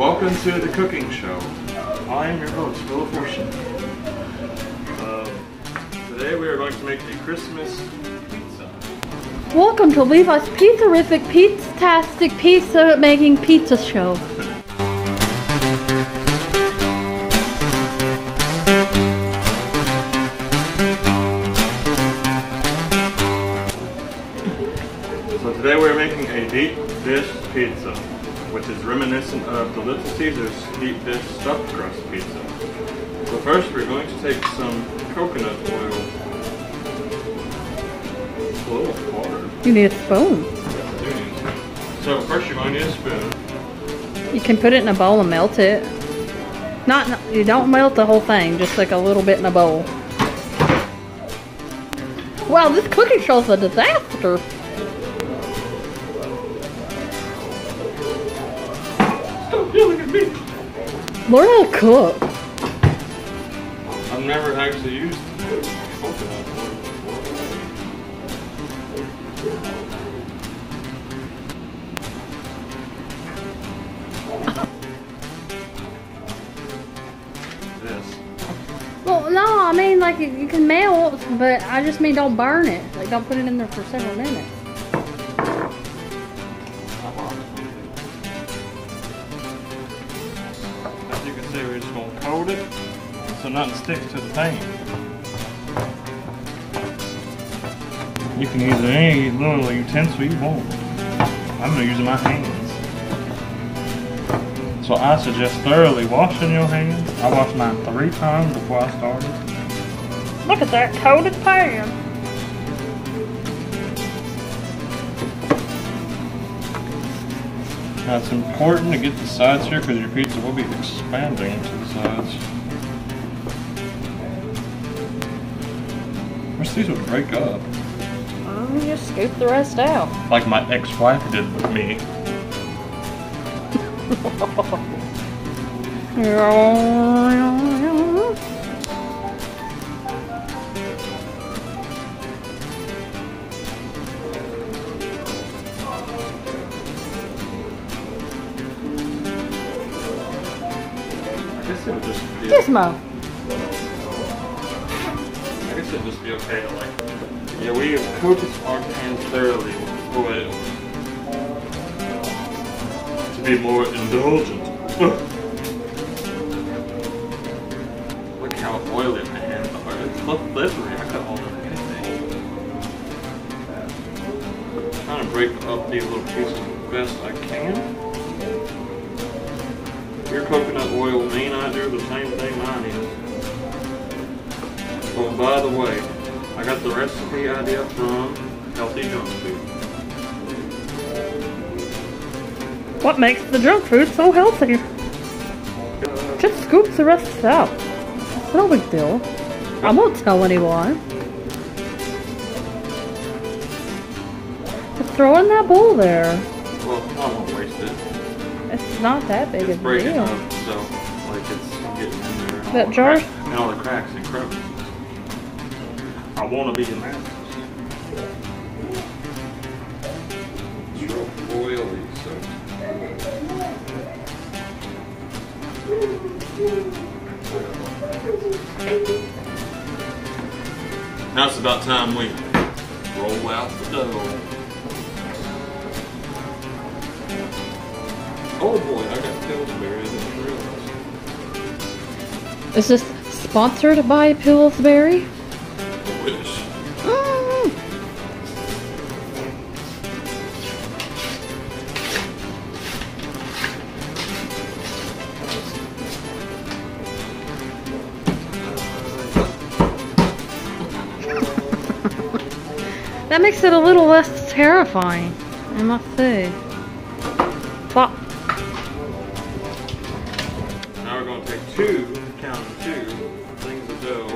Welcome to the cooking show. I am your host, Phil Fortune. Today we are going to make a Christmas pizza. Welcome to Levi's Pizza-rific, pizza-tastic, pizza-making pizza show. So today we are making a deep dish pizza, which is reminiscent of the Little Caesars deep dish stuffed crust pizza. So first we're going to take some coconut oil. It's a little hard. You need a spoon. So first you're going to need a spoon. You can put it in a bowl and melt it. You don't melt the whole thing, just like a little bit in a bowl. Wow, this cooking show's a disaster. Stop yelling at me. Learn how to cook. I've never actually used coconut oil before. This. Well, no, I mean, like, you can melt, but I just mean don't burn it. Like, don't put it in there for several minutes. As you can see, we're just going to coat it so nothing sticks to the pan. You can use any little utensil you want. I'm going to use my hands. So I suggest thoroughly washing your hands. I washed mine 3 times before I started. Look at that coated pan. Now it's important to get the sides here because your pizza will be expanding to the sides. Wish these would break up. You just scoop the rest out. Like my ex-wife did with me. I guess it would just be Gizmo. I guess it'd just be okay to like, yeah, we have coated our pans thoroughly with oil to be more indulgent. Look how oily my hands are. It's slippery. I could hold on anything. I'm trying to break up these little pieces as best I can. Your coconut oil may not do the same thing mine is. Oh, by the way, I got the recipe idea from Healthy Junk Food. What makes the junk food so healthy? Just scoop the rest out. It's no big deal. I won't tell anyone. Just throw in that bowl there. Well, I won't waste it. It's not that big It's of a breaking deal. up, so like it's getting in there. And That all the jar? cracks- and all the cracks and crevices. I want to be in that. It's real oily, so. Now it's about time we roll out the dough. Oh boy, I got Pillsbury. I didn't realize. Is this sponsored by Pillsbury? I wish. That makes it a little less terrifying, I must say. Plop. Now we're going to take 2, count 2, things of dough.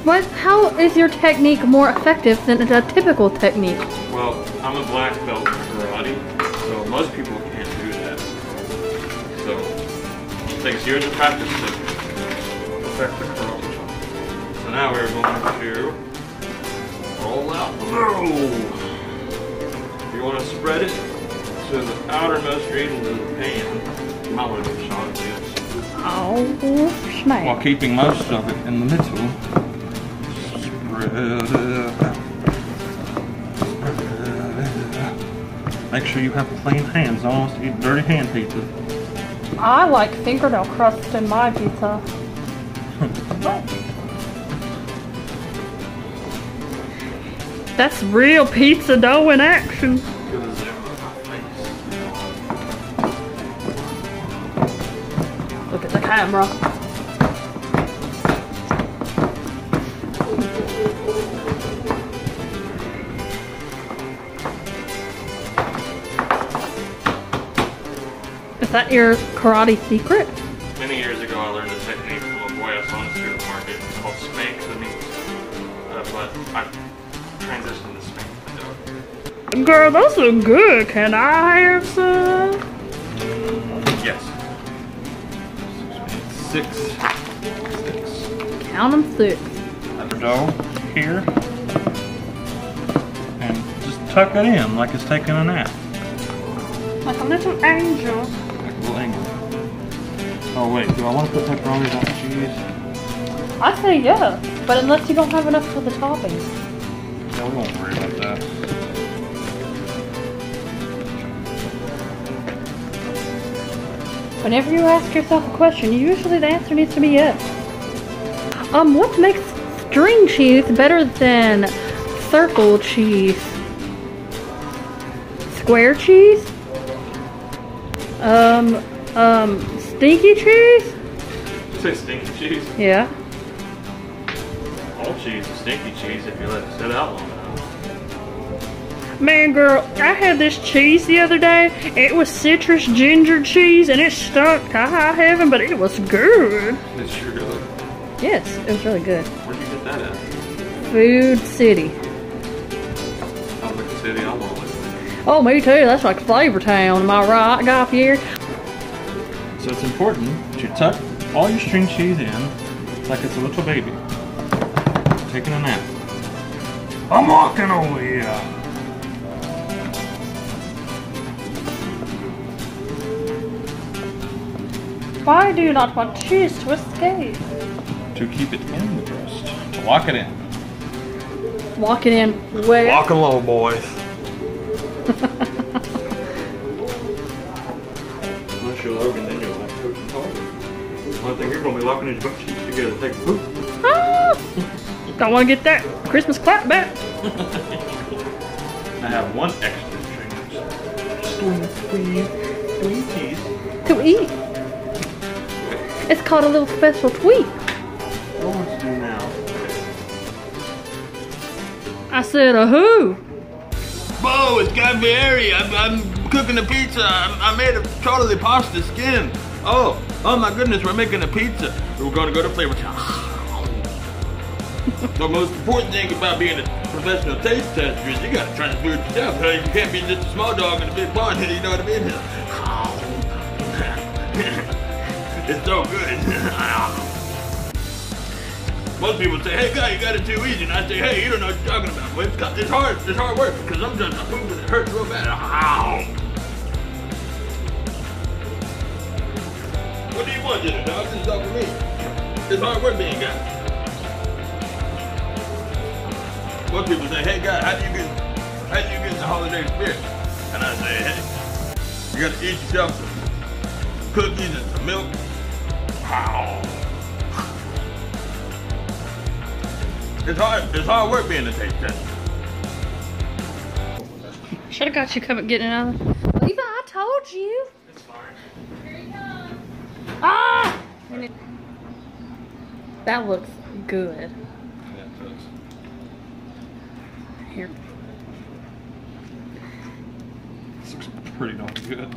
What? How is your technique more effective than a typical technique? Well, I'm a black belt in karate, so most people can't do that. So it takes years of practice to perfect the karate chop. So now we're going to Roll out below. You want to spread it to the outermost regions of the pan. You might want to give a shot at this. Oh, snap. While keeping most of it in the middle. Spread it out. Make sure you have clean hands. I don't want to eat dirty hand pizza. I like fingernail crust in my pizza. That's real pizza dough in action. Look at the camera. Is that your karate secret? Many years ago, I learned a technique from a boy I saw in the supermarket called spank the meat. But I transitioned to spank the dough. Girl, those look good. Can I have some? Yes. 6. Count them 6. Have the dough here. And just tuck it in like it's taking a nap. Like a little angel. Like a little angel. Oh wait, do I want to put pepperoni on the cheese? I say yeah, but unless you don't have enough for the toppings. Yeah, we won't worry about that. Whenever you ask yourself a question, usually the answer needs to be yes. What makes string cheese better than circle cheese? Square cheese? Stinky cheese? You say stinky cheese? Yeah. All cheese is stinky cheese if you let it sit out long enough. Man, girl, I had this cheese the other day. It was citrus ginger cheese, and it stunk to high heaven, but it was good. It's sure good. Yes, it was really good. Where'd you get that at? Food City. Sounds like a city I want to live Oh, me too. That's like Flavor Town. Am I right, Guy Fieri? in. So it's important that you tuck all your string cheese in like it's a little baby. Taking a nap. I'm walking over here. Why do you not want cheese to escape? To keep it in the crust. To lock it in. Walk it in where? Walking low, boys. Unless you're Logan, then you'll have to coach and talk. One thing you're going to be locking is your butt cheeks together. Take a poop. Ah! Don't want to get that Christmas clap back. I have one extra string. Sweet cheese. To eat. It's called a little special tweet. What want to do now? I said a who? Bo, it's Guy Fieri. I'm cooking a pizza. I made a totally pasta skin. Oh my goodness, we're making a pizza. We're gonna go to Flavor Town. The most important thing about being a professional taste tester is you gotta try the food yourself. You can't be just a small dog in a big pond, you know what I mean? It's so good. Most people say, hey Guy, you got it too easy. And I say, hey, you don't know what you're talking about. But it's hard work because sometimes my food it hurts real bad. What do you want, Jenna, dog? This is all for me. It's hard work being Guy. Most people say, hey Guy, how do you get the holiday spirit? And I say, hey, you gotta eat yourself some cookies and some milk. It's hard work being a taste tester. Should have got you coming getting another. Levi, I told you. It's fine. Here you come. Ah! That looks good. Yeah, it does. Here. This looks pretty darn good.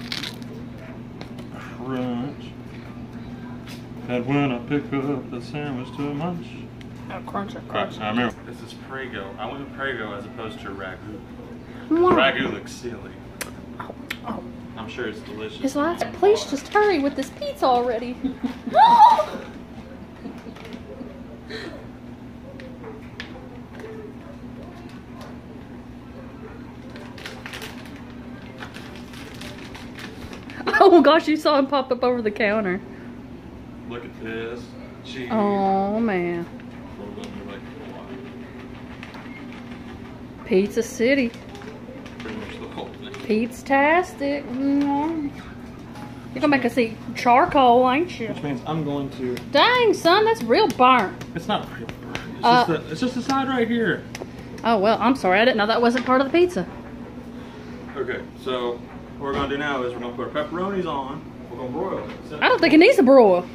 Crunch. And when I pick up the sandwich to munch. Oh, crunch it, I crunch. remember. This is Prego. I went with Prego as opposed to Ragu. Mwah. Ragu looks silly. Oh. I'm sure it's delicious. His last, please just hurry with this pizza already. Oh gosh, you saw him pop up over the counter. Look at this. Cheese. Oh man. Pizza City. Pretty much the whole thing. Pizza-tastic. You're gonna make us eat charcoal, ain't you? Which means I'm going to... Dang, son, that's real burnt. It's not real burnt. It's just the side right here. Oh, well, I'm sorry. I didn't know that wasn't part of the pizza. Okay, so what we're going to do now is we're going to put our pepperonis on. We're going to broil it. I don't think it needs a broil.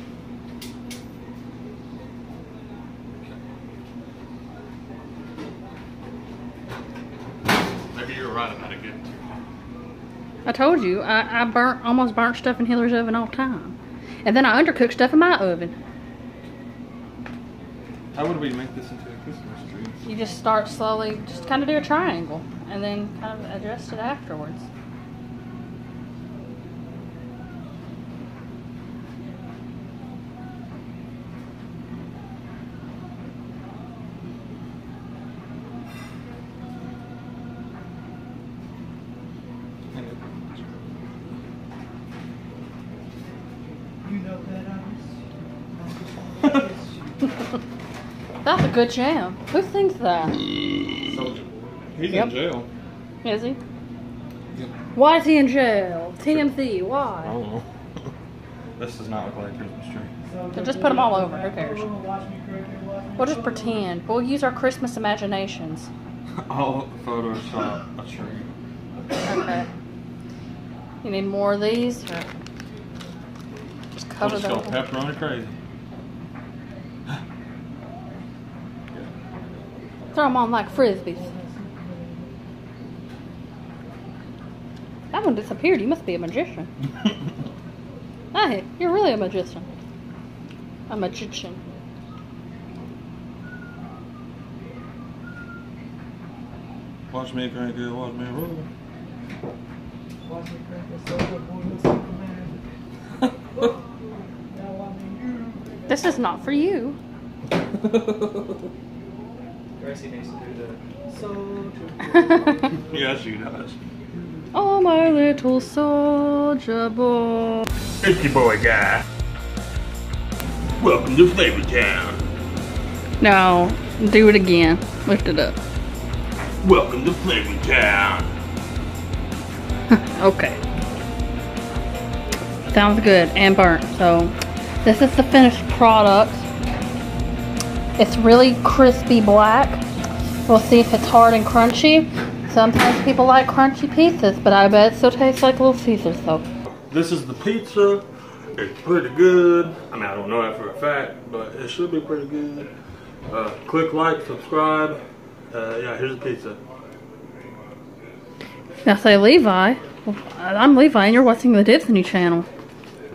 Maybe you're right about it getting too hot. I told you, I almost burnt stuff in Hillary's oven all the time. And then I undercooked stuff in my oven. How would we make this into a Christmas tree? You just start slowly, just kind of do a triangle, and then kind of adjust it afterwards. That's a good jam. Who thinks that? He's Yep. in jail. Is he? Yep. Why is he in jail? TMZ, I why? don't know. This does not look like a Christmas tree. So just put them all over. Who cares? We'll just pretend. We'll use our Christmas imaginations. I'll Photoshop a tree. Okay. You need more of these? Or just cover Let's them. go pepperoni crazy. Throw them on like frisbees. That one disappeared. You must be a magician. Hey, you're really a magician. A magician. Watch me crank it, watch me roll. Watch me crank it so good, boy, looks like a man. Now I mean you. This is not for you. Gracie needs to do the soldier. Yes, she does. Oh, my little soldier boy. It's your boy guy. Welcome to Flavor Town. No, do it again. Lift it up. Welcome to Flavor Town. Okay. Sounds good and burnt. So, this is the finished product. It's really crispy black. We'll see if it's hard and crunchy. Sometimes people like crunchy pizzas, but I bet it still tastes like Little Caesars though. This is the pizza. It's pretty good. I mean, I don't know that for a fact, but it should be pretty good. Click like, subscribe. Yeah, here's the pizza. Now say Levi. Well, I'm Levi and you're watching the Disney Channel.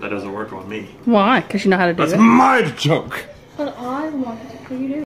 That doesn't work on me. Why? Because you know how to do That's it. my joke. But I want to do